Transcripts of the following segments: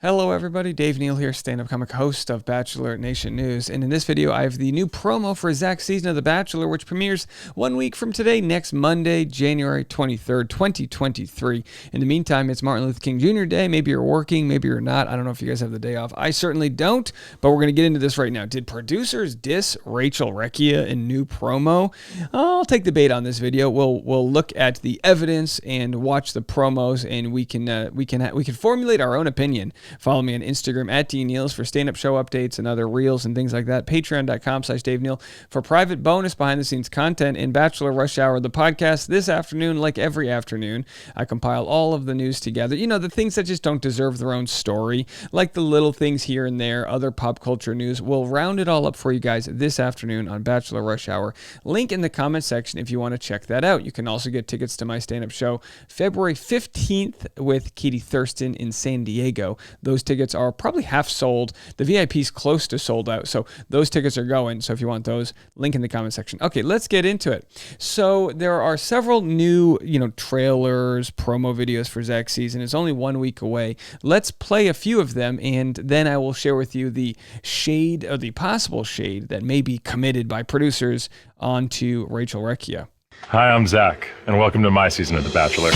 Hello everybody, Dave Neal here, stand-up comic host of Bachelor Nation News, and in this video I have the new promo for Zach's season of The Bachelor, which premieres 1 week from today, next Monday, January 23rd, 2023. In the meantime, it's Martin Luther King Jr. Day. Maybe you're working, maybe you're not. I don't know if you guys have the day off. I certainly don't, but we're going to get into this right now. Did producers diss Rachel Recchia in new promo? I'll take the bait on this video. We'll look at the evidence and watch the promos, and we can formulate our own opinion. Follow me on Instagram at DNeals for stand-up show updates and other reels and things like that. Patreon.com/DaveNeal for private bonus behind-the-scenes content in Bachelor Rush Hour, the podcast. This afternoon, like every afternoon, I compile all of the news together. You know, the things that just don't deserve their own story, like the little things here and there, other pop culture news. We'll round it all up for you guys this afternoon on Bachelor Rush Hour. Link in the comment section if you want to check that out. You can also get tickets to my stand-up show February 15th with Katie Thurston in San Diego. Those tickets are probably half sold. The VIP's close to sold out, so those tickets are going. So if you want those, link in the comment section. Okay, let's get into it. So there are several new, trailers, promo videos for Zach's season. It's only 1 week away. Let's play a few of them, and then I will share with you the shade, or the possible shade, that may be committed by producers onto Rachel Recchia. Hi, I'm Zach, and welcome to my season of The Bachelor.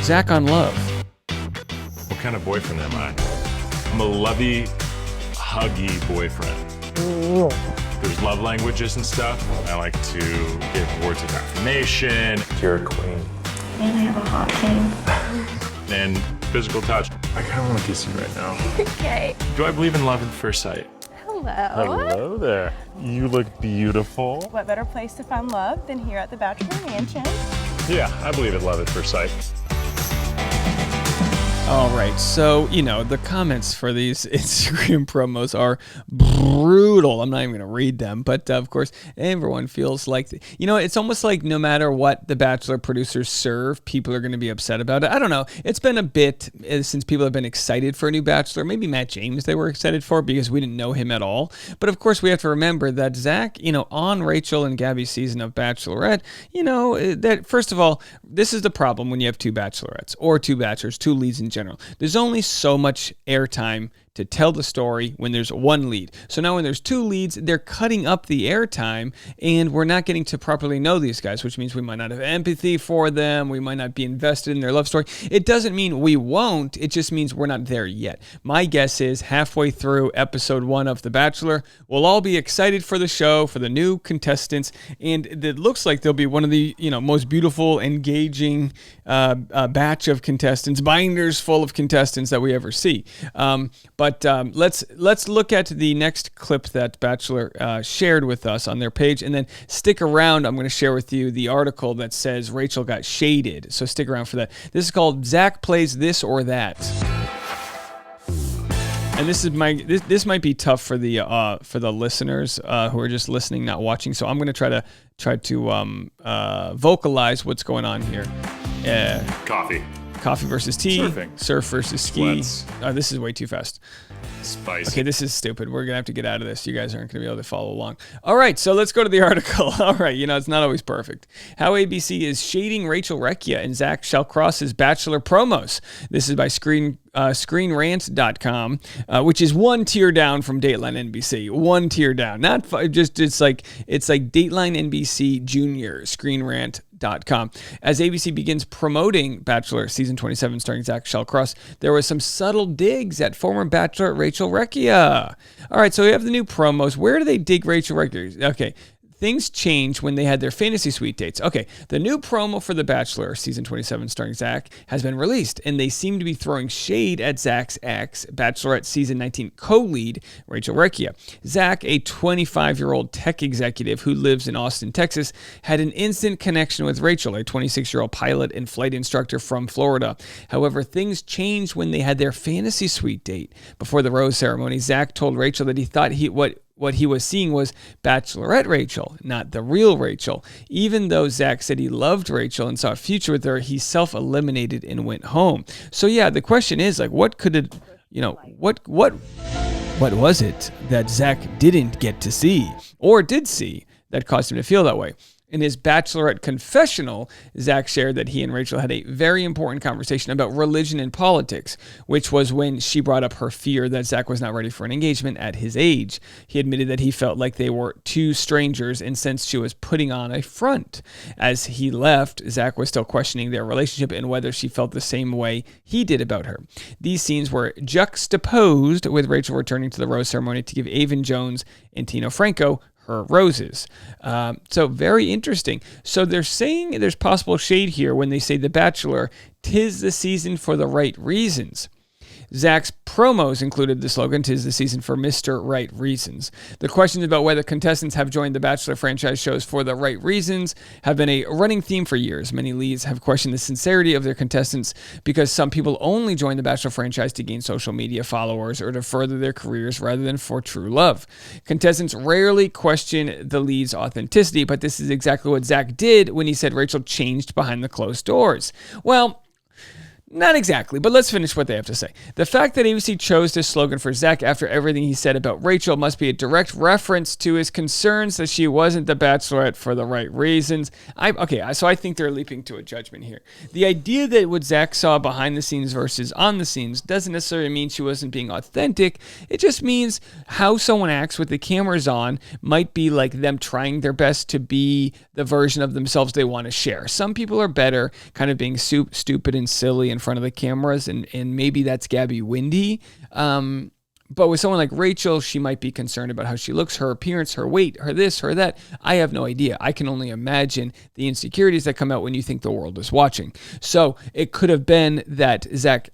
Zach on love. What kind of boyfriend am I? I'm a lovey, huggy boyfriend. There's love languages and stuff. I like to give words of affirmation. You're a queen. And I have a hot king. And physical touch. I kind of want to kiss you right now. Okay. Do I believe in love at first sight? Hello. Hello there. You look beautiful. What better place to find love than here at the Bachelor Mansion? Yeah, I believe in love at first sight. All right, so, the comments for these Instagram promos are brutal. I'm not even going to read them, but of course, everyone feels like, it's almost like no matter what the Bachelor producers serve, people are going to be upset about it. I don't know. It's been a bit since people have been excited for a new Bachelor. Maybe Matt James they were excited for because we didn't know him at all. But of course, we have to remember that Zach, on Rachel and Gabby's season of Bachelorette, that first of all, this is the problem when you have two Bachelorettes or two Bachelors, two leads in general. There's only so much airtime to tell the story when there's one lead. So now when there's two leads, they're cutting up the airtime, and we're not getting to properly know these guys, which means we might not have empathy for them. We might not be invested in their love story. It doesn't mean we won't. It just means we're not there yet. My guess is halfway through episode 1 of The Bachelor, we'll all be excited for the show, for the new contestants, and it looks like they'll be one of the most beautiful, engaging batch of contestants, binders full of contestants that we ever see. But let's look at the next clip that Bachelor shared with us on their page, and then stick around. I'm going to share with you the article that says Rachel got shaded, so stick around for that. This is called Zach Plays This or That. And this might be tough for the listeners who are just listening, not watching. So I'm going to try to vocalize what's going on here. Coffee versus tea. Surfing. Surf versus ski. Sweats. This is way too fast. Spicy. Okay, this is stupid. We're going to have to get out of this. You guys aren't going to be able to follow along. All right, so let's go to the article. All right, it's not always perfect. How ABC is shading Rachel Recchia and Zach shall cross his Bachelor Promos. This is by ScreenRant.com, which is one tier down from Dateline NBC. One tier down. Not just it's like Dateline NBC Junior, ScreenRant.com. As ABC begins promoting Bachelor Season 27 starring Zach Shallcross, there was some subtle digs at former Bachelor Rachel Recchia. All right, so we have the new promos. Where do they dig Rachel Recchia? Okay. Things changed when they had their fantasy suite dates. Okay, the new promo for The Bachelor Season 27 starring Zach has been released, and they seem to be throwing shade at Zach's ex, Bachelorette Season 19 co-lead, Rachel Recchia. Zach, a 25-year-old tech executive who lives in Austin, Texas, had an instant connection with Rachel, a 26-year-old pilot and flight instructor from Florida. However, things changed when they had their fantasy suite date. Before the rose ceremony, Zach told Rachel that he thought what he was seeing was Bachelorette Rachel, not the real Rachel. Even though Zach said he loved Rachel and saw a future with her, he self-eliminated and went home. So yeah, the question is what could it, what was it that Zach didn't get to see or did see that caused him to feel that way? In his Bachelorette confessional, Zach shared that he and Rachel had a very important conversation about religion and politics, which was when she brought up her fear that Zach was not ready for an engagement at his age. He admitted that he felt like they were two strangers and sensed she was putting on a front. As he left, Zach was still questioning their relationship and whether she felt the same way he did about her. These scenes were juxtaposed with Rachel returning to the rose ceremony to give Avon Jones and Tino Franco her roses. So very interesting. So they're saying there's possible shade here when they say The Bachelor, 'tis the season for the right reasons. Zach's promos included the slogan, "'Tis the season for Mr. Right Reasons." The questions about whether contestants have joined the Bachelor franchise shows for the right reasons have been a running theme for years. Many leads have questioned the sincerity of their contestants because some people only join the Bachelor franchise to gain social media followers or to further their careers rather than for true love. Contestants rarely question the lead's authenticity, but this is exactly what Zach did when he said Rachel changed behind the closed doors. Well, not exactly, but let's finish what they have to say. The fact that ABC chose this slogan for Zach after everything he said about Rachel must be a direct reference to his concerns that she wasn't the Bachelorette for the right reasons. So I think they're leaping to a judgment here. The idea that what Zach saw behind the scenes versus on the scenes doesn't necessarily mean she wasn't being authentic. It just means how someone acts with the cameras on might be like them trying their best to be the version of themselves they want to share. Some people are better kind of being stupid and silly and front of the cameras, and maybe that's Gabby Windy. But with someone like Rachel, she might be concerned about how she looks, her appearance, her weight, her this, her that. I have no idea. I can only imagine the insecurities that come out when you think the world is watching. So it could have been that Zach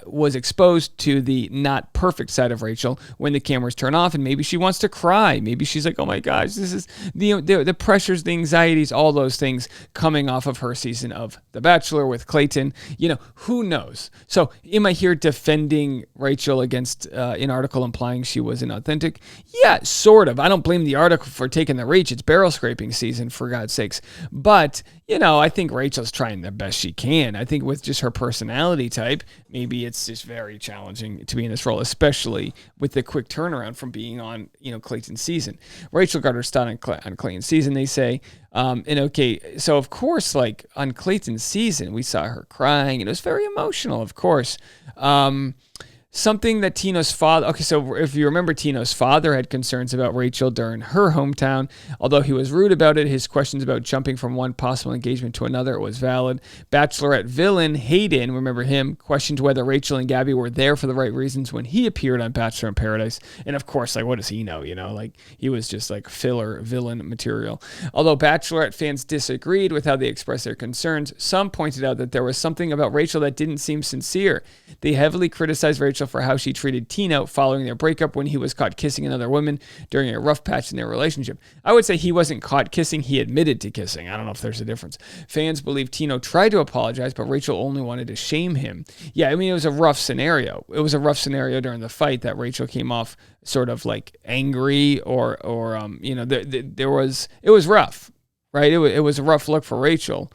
was exposed to the not perfect side of Rachel when the cameras turn off, and maybe she wants to cry. Maybe she's like, oh my gosh, this is the pressures, the anxieties, all those things coming off of her season of The Bachelor with Clayton. Who knows? So am I here defending Rachel against an article implying she was inauthentic? Yeah, sort of. I don't blame the article for taking the reach. It's barrel scraping season, for God's sakes. But I think Rachel's trying the best she can. I think with just her personality type, maybe it's just very challenging to be in this role, especially with the quick turnaround from being on, Clayton's season. Rachel got her start on Clayton's season, they say. So of course, like on Clayton's season, we saw her crying, and it was very emotional, of course. Something that Tino's father... Okay, so if you remember, Tino's father had concerns about Rachel during her hometown. Although he was rude about it, his questions about jumping from one possible engagement to another was valid. Bachelorette villain Hayden, remember him, questioned whether Rachel and Gabby were there for the right reasons when he appeared on Bachelor in Paradise. And of course, what does he know, he was just filler villain material. Although Bachelorette fans disagreed with how they expressed their concerns, some pointed out that there was something about Rachel that didn't seem sincere. They heavily criticized Rachel for how she treated Tino following their breakup when he was caught kissing another woman during a rough patch in their relationship. I would say he wasn't caught kissing, he admitted to kissing. I don't know if there's a difference. Fans believe Tino tried to apologize, but Rachel only wanted to shame him. Yeah, it was a rough scenario. It was a rough scenario during the fight that Rachel came off sort of angry or it was rough, right? It was a rough look for Rachel.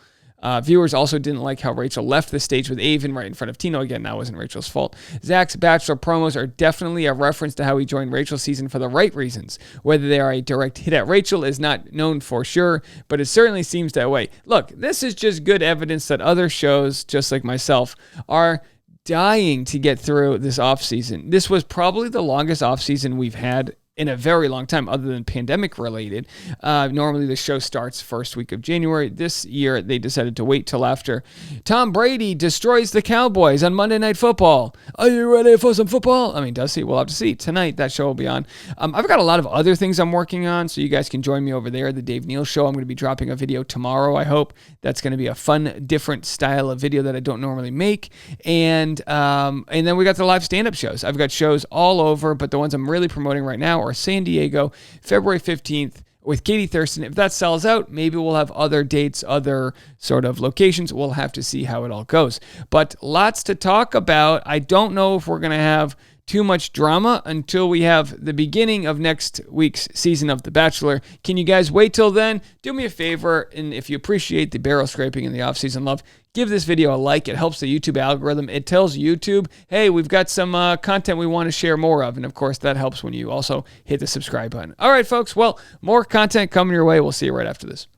Viewers also didn't like how Rachel left the stage with Avon right in front of Tino. Again, that wasn't Rachel's fault. Zach's Bachelor promos are definitely a reference to how he joined Rachel's season for the right reasons. Whether they are a direct hit at Rachel is not known for sure, but it certainly seems that way. Look, this is just good evidence that other shows, just like myself, are dying to get through this offseason. This was probably the longest offseason we've had in a very long time, other than pandemic related. Normally the show starts first week of January. This year they decided to wait till after Tom Brady destroys the Cowboys on Monday Night Football. Are you ready for some football? Does he? We'll have to see. Tonight that show will be on. I've got a lot of other things I'm working on, so you guys can join me over there. The Dave Neal Show. I'm going to be dropping a video tomorrow, I hope. That's going to be a fun, different style of video that I don't normally make. And then we got the live stand-up shows. I've got shows all over, but the ones I'm really promoting right now are San Diego, February 15th with Katie Thurston. If that sells out, maybe we'll have other dates, other sort of locations. We'll have to see how it all goes. But lots to talk about. I don't know if we're going to have too much drama until we have the beginning of next week's season of The Bachelor. Can you guys wait till then? Do me a favor, and if you appreciate the barrel scraping and the off-season love, give this video a like. It helps the YouTube algorithm. It tells YouTube, hey, we've got some content we want to share more of. And of course, that helps when you also hit the subscribe button. All right, folks. Well, more content coming your way. We'll see you right after this.